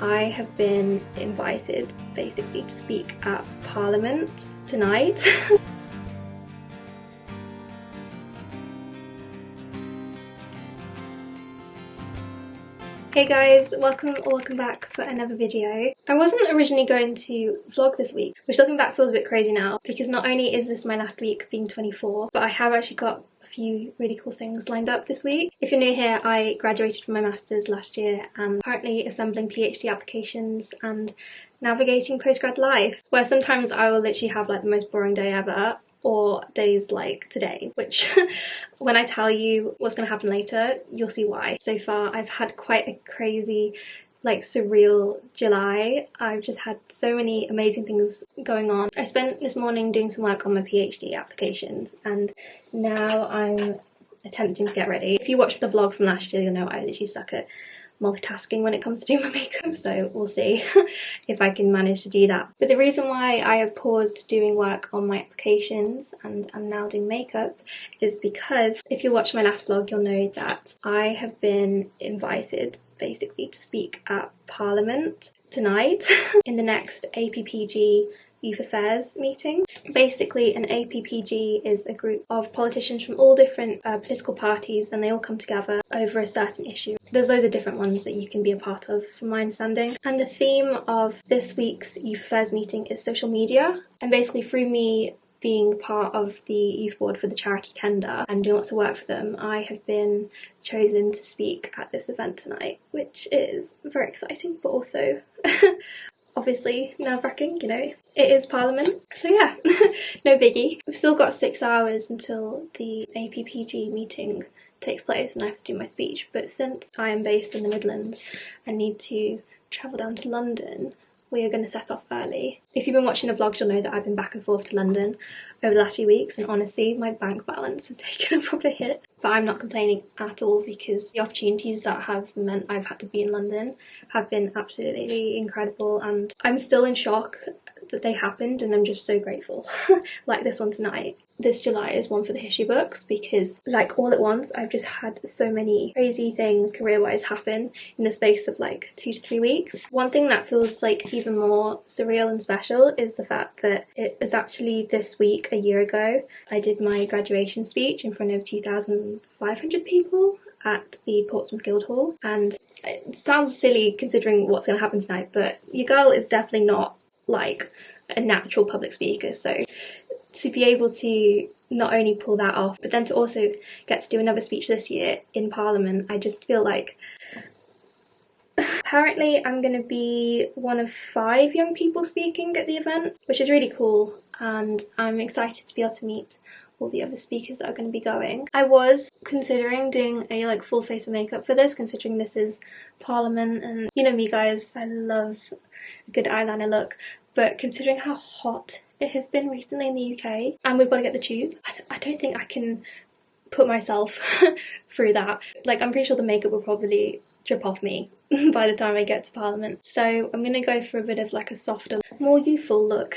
I have been invited basically to speak at Parliament tonight. Hey guys, welcome back for another video. I wasn't originally going to vlog this week, which looking back feels a bit crazy now, because not only is this my last week being 24, but I have actually got a few really cool things lined up this week. If you're new here, I graduated from my master's last year and I'm currently assembling PhD applications and navigating postgrad life, where sometimes I will literally have like the most boring day ever, or days like today, which when I tell you what's going to happen later, you'll see why. So far I've had quite a crazy, like surreal July. I've just had so many amazing things going on. I spent this morning doing some work on my PhD applications and now I'm attempting to get ready. If you watched the vlog from last year, you'll know I literally suck at multitasking when it comes to doing my makeup, so we'll see if I can manage to do that. But the reason why I have paused doing work on my applications and I'm now doing makeup is because if you watch my last vlog, you'll know that I have been invited basically to speak at Parliament tonight in the next APPG Youth Affairs meeting. Basically, an APPG is a group of politicians from all different political parties, and they all come together over a certain issue. There's loads of different ones that you can be a part of, from my understanding. And the theme of this week's Youth Affairs meeting is social media. And basically, through me being part of the youth board for the charity tender and doing lots of work for them, I have been chosen to speak at this event tonight, which is very exciting, but also obviously nerve-wracking, you know. It is Parliament, so yeah, no biggie. We've still got 6 hours until the APPG meeting takes place and I have to do my speech, but since I am based in the Midlands and need to travel down to London, we are going to set off early. If you've been watching the vlogs, you'll know that I've been back and forth to London over the last few weeks, and honestly my bank balance has taken a proper hit. But I'm not complaining at all because the opportunities that have meant I've had to be in London have been absolutely incredible, and I'm still in shock that they happened, and I'm just so grateful. Like this one tonight. This July is one for the history books because, like, all at once I've just had so many crazy things career-wise happen in the space of like 2 to 3 weeks. One thing that feels like even more surreal and special is the fact that it was actually this week a year ago I did my graduation speech in front of 2,500 people at the Portsmouth Guildhall, and it sounds silly considering what's going to happen tonight, but your girl is definitely not like a natural public speaker, so to be able to not only pull that off but then to also get to do another speech this year in Parliament, I just feel like apparently I'm going to be one of 5 young people speaking at the event, which is really cool, and I'm excited to be able to meet all the other speakers that are going to be going. I was considering doing a like full face of makeup for this, considering this is Parliament, and you know me guys, I love a good eyeliner look, but considering how hot it has been recently in the UK and we've got to get the tube, I don't think I can put myself through that. Like, I'm pretty sure the makeup will probably drip off me by the time I get to Parliament. So I'm going to go for a bit of like a softer, more youthful look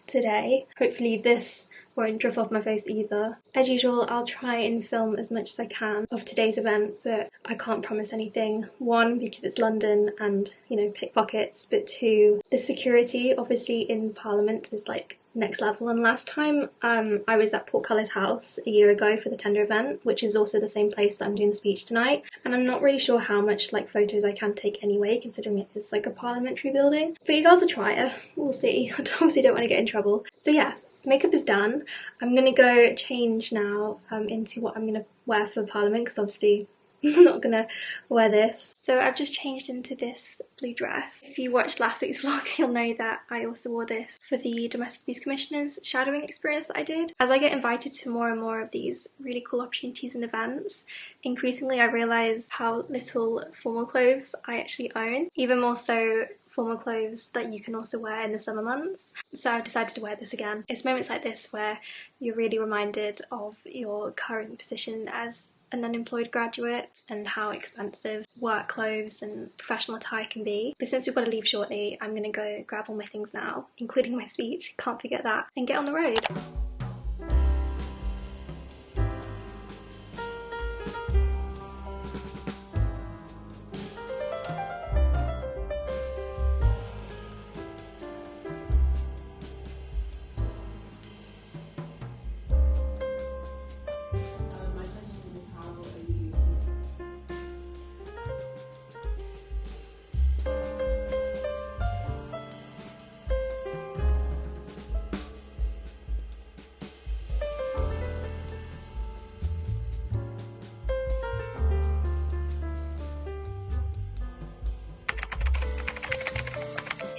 today. Hopefully this won't drip off my face either. As usual, I'll try and film as much as I can of today's event, but I can't promise anything. 1, because it's London and, you know, pickpockets, but 2, the security obviously in Parliament is like next level. And last time I was at Portcullis House a year ago for the tender event, which is also the same place that I'm doing the speech tonight, and I'm not really sure how much like photos I can take anyway, considering it is like a parliamentary building, but you guys will try it, we'll see. I obviously don't want to get in trouble. So yeah, makeup is done. I'm gonna go change now into what I'm gonna wear for Parliament, because obviously I'm not gonna wear this. So I've just changed into this blue dress. If you watched last week's vlog, you'll know that I also wore this for the Domestic Abuse Commissioner's shadowing experience that I did. As I get invited to more and more of these really cool opportunities and events, increasingly I realise how little formal clothes I actually own. Even more so formal clothes that you can also wear in the summer months. So I've decided to wear this again. It's moments like this where you're really reminded of your current position as an unemployed graduate and how expensive work clothes and professional attire can be. But since we've got to leave shortly, I'm going to go grab all my things now, including my speech, can't forget that, and get on the road.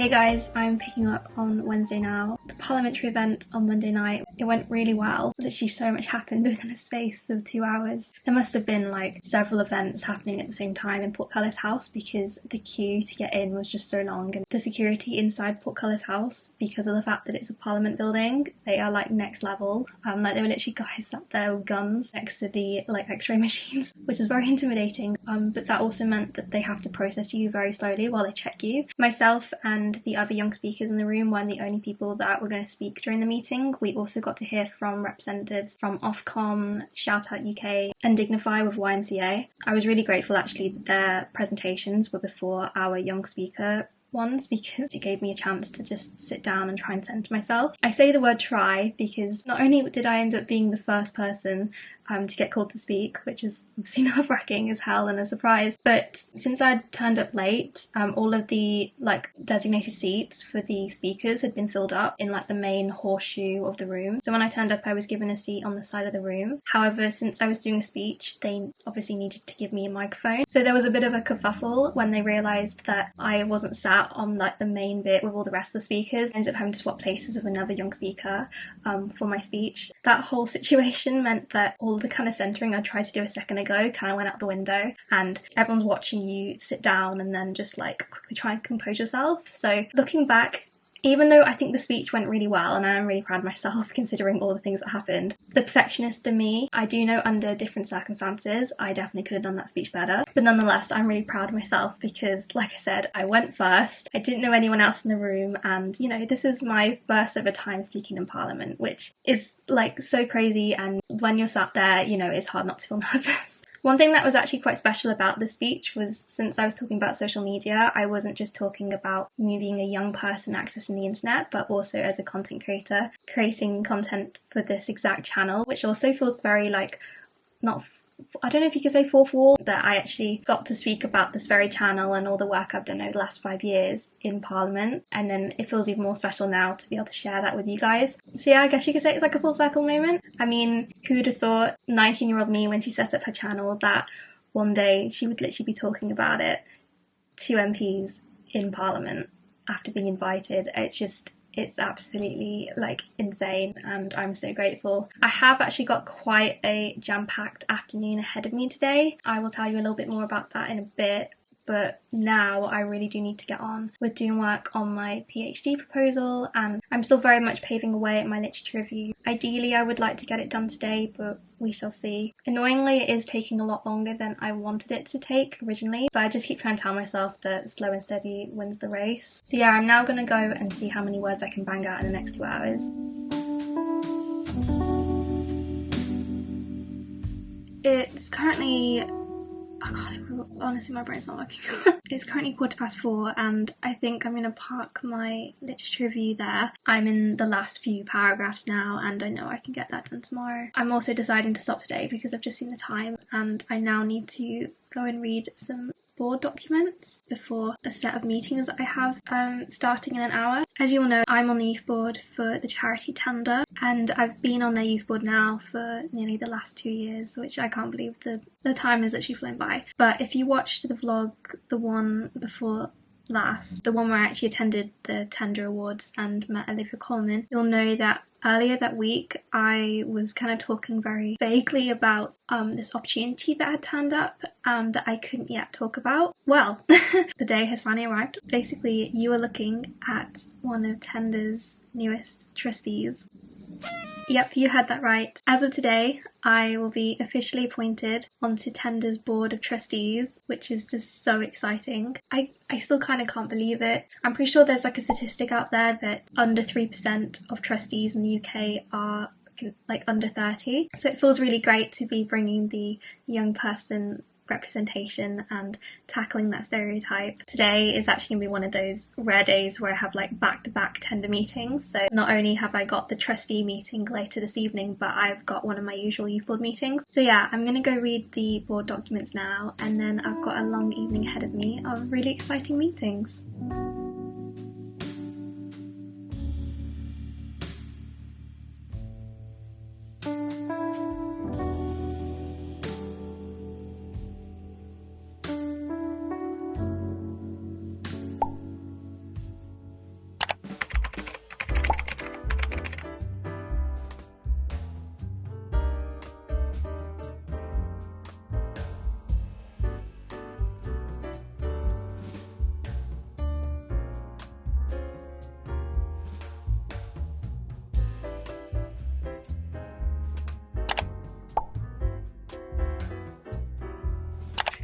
Hey guys, I'm picking up on Wednesday now. The parliamentary event on Monday night, it went really well. Literally so much happened within a space of 2 hours. There must have been like several events happening at the same time in Portcullis House because the queue to get in was just so long, and the security inside Portcullis House, because of the fact that it's a parliament building, they are like next level. Like there were literally guys sat there with guns next to the like x-ray machines, which is very intimidating. But that also meant that they have to process you very slowly while they check you. Myself and the other young speakers in the room weren't the only people that were going to speak during the meeting. We also got to hear from representatives from Ofcom, Shout Out UK and Dignify with YMCA. I was really grateful actually that their presentations were before our young speaker ones because it gave me a chance to just sit down and try and center myself. I say the word try because not only did I end up being the first person to get called to speak, which is obviously nerve-wracking as hell and a surprise, but since I'd turned up late, all of the like designated seats for the speakers had been filled up in like the main horseshoe of the room. So when I turned up, I was given a seat on the side of the room. However, since I was doing a speech, they obviously needed to give me a microphone. So there was a bit of a kerfuffle when they realised that I wasn't sat on like the main bit with all the rest of the speakers. I ended up having to swap places with another young speaker for my speech. That whole situation meant that all the kind of centering I tried to do a second ago kind of went out the window, and everyone's watching you sit down and then just like quickly try and compose yourself. So looking back, even though I think the speech went really well and I am really proud of myself considering all the things that happened, the perfectionist in me, I do know under different circumstances I definitely could have done that speech better. But nonetheless, I'm really proud of myself because, like I said, I went first. I didn't know anyone else in the room, and you know, this is my first ever time speaking in Parliament, which is like so crazy, and when you're sat there, you know, it's hard not to feel nervous. One thing that was actually quite special about this speech was, since I was talking about social media, I wasn't just talking about me being a young person accessing the internet, but also as a content creator, creating content for this exact channel, which also feels very like, not, I don't know if you could say fourth wall, that I actually got to speak about this very channel and all the work I've done over the last 5 years in Parliament, and then it feels even more special now to be able to share that with you guys. So yeah, I guess you could say it's like a full circle moment. I mean, who would have thought 19-year-old me, when she set up her channel, that one day she would literally be talking about it to MPs in Parliament after being invited. It's absolutely like insane, and I'm so grateful. I have actually got quite a jam-packed afternoon ahead of me today. I will tell you a little bit more about that in a bit, but now I really do need to get on with doing work on my PhD proposal, and I'm still very much paving away at my literature review. Ideally I would like to get it done today, but we shall see. Annoyingly, it is taking a lot longer than I wanted it to take originally, but I just keep trying to tell myself that slow and steady wins the race. So yeah, I'm now gonna go and see how many words I can bang out in the next 2 hours. It's currently, I can't even, honestly my brain's not working. It's currently 4:15 and I think I'm going to park my literature review there. I'm in the last few paragraphs now and I know I can get that done tomorrow. I'm also deciding to stop today because I've just seen the time and I now need to go and read some board documents before a set of meetings that I have starting in an hour. As you all know, I'm on the youth board for the charity Tender, and I've been on their youth board now for nearly the last 2 years, which I can't believe the time has actually flown by. But if you watched the vlog, the one before last, the one where I actually attended the Tender Awards and met Olivia Colman, you'll know that earlier that week I was kind of talking very vaguely about this opportunity that had turned up that I couldn't yet talk about. Well, the day has finally arrived. Basically, you are looking at one of Tender's newest trustees. Yep, you heard that right. As of today, I will be officially appointed onto Tender's board of trustees, which is just so exciting. I still kind of can't believe it. I'm pretty sure there's like a statistic out there that under 3% of trustees in the UK are like under 30. So it feels really great to be bringing the young person representation and tackling that stereotype. Today is actually going to be one of those rare days where I have like back-to-back Tender meetings. So not only have I got the trustee meeting later this evening, but I've got one of my usual youth board meetings. So yeah, I'm going to go read the board documents now, and then I've got a long evening ahead of me of really exciting meetings.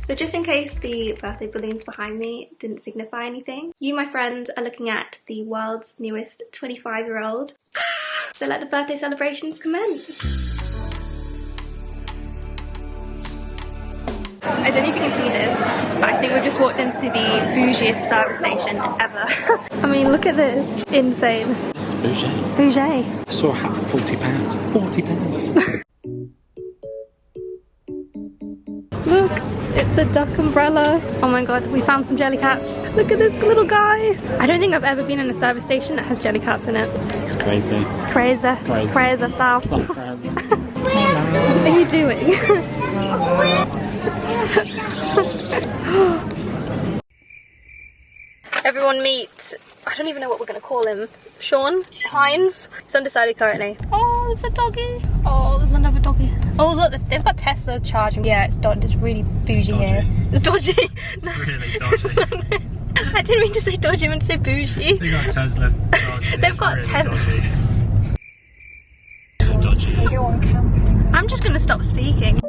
So just in case the birthday balloons behind me didn't signify anything, you, my friend, are looking at the world's newest 25-year-old. So let the birthday celebrations commence. I don't know if you can see this, but I think we've just walked into the bougiest service station ever. I mean, look at this. Insane. This is bougie. Bougie. I saw a hat for £40. £40. Look, it's a duck umbrella. Oh my god, we found some jelly cats. Look at this little guy. I don't think I've ever been in a service station that has jelly cats in it. It's crazy. Crazy. Crazy. Crazy stuff. So crazy. What are you doing? Everyone meet, I don't even know what we're going to call him. Sean? Hines? He's undecided currently. Oh, there's a doggy. Oh, there's another doggy. Oh look, they've got Tesla charging. Yeah, it's really bougie here. It's dodgy. No. Really dodgy. I didn't mean to say dodgy, I meant to say bougie. They got Tesla. They've got Tesla. Dodgy. I'm just going to stop speaking.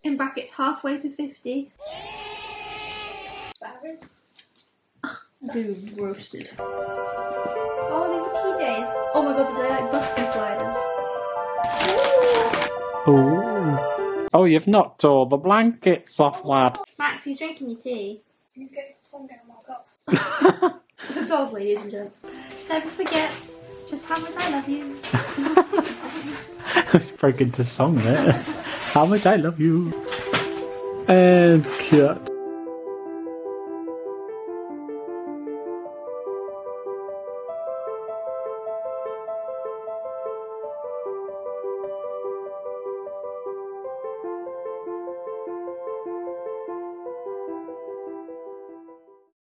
In brackets, halfway to 50. Savage. Boo, roasted. Oh, these are PJs. Oh my god, they're like busty sliders. Ooh. Oh, you've knocked all the blankets off, lad. Max, he's drinking your tea. You get Tom down my cup. The dog, ladies and gents. Never forget just how much I love you. Broke into song there. How much I love you. And cut.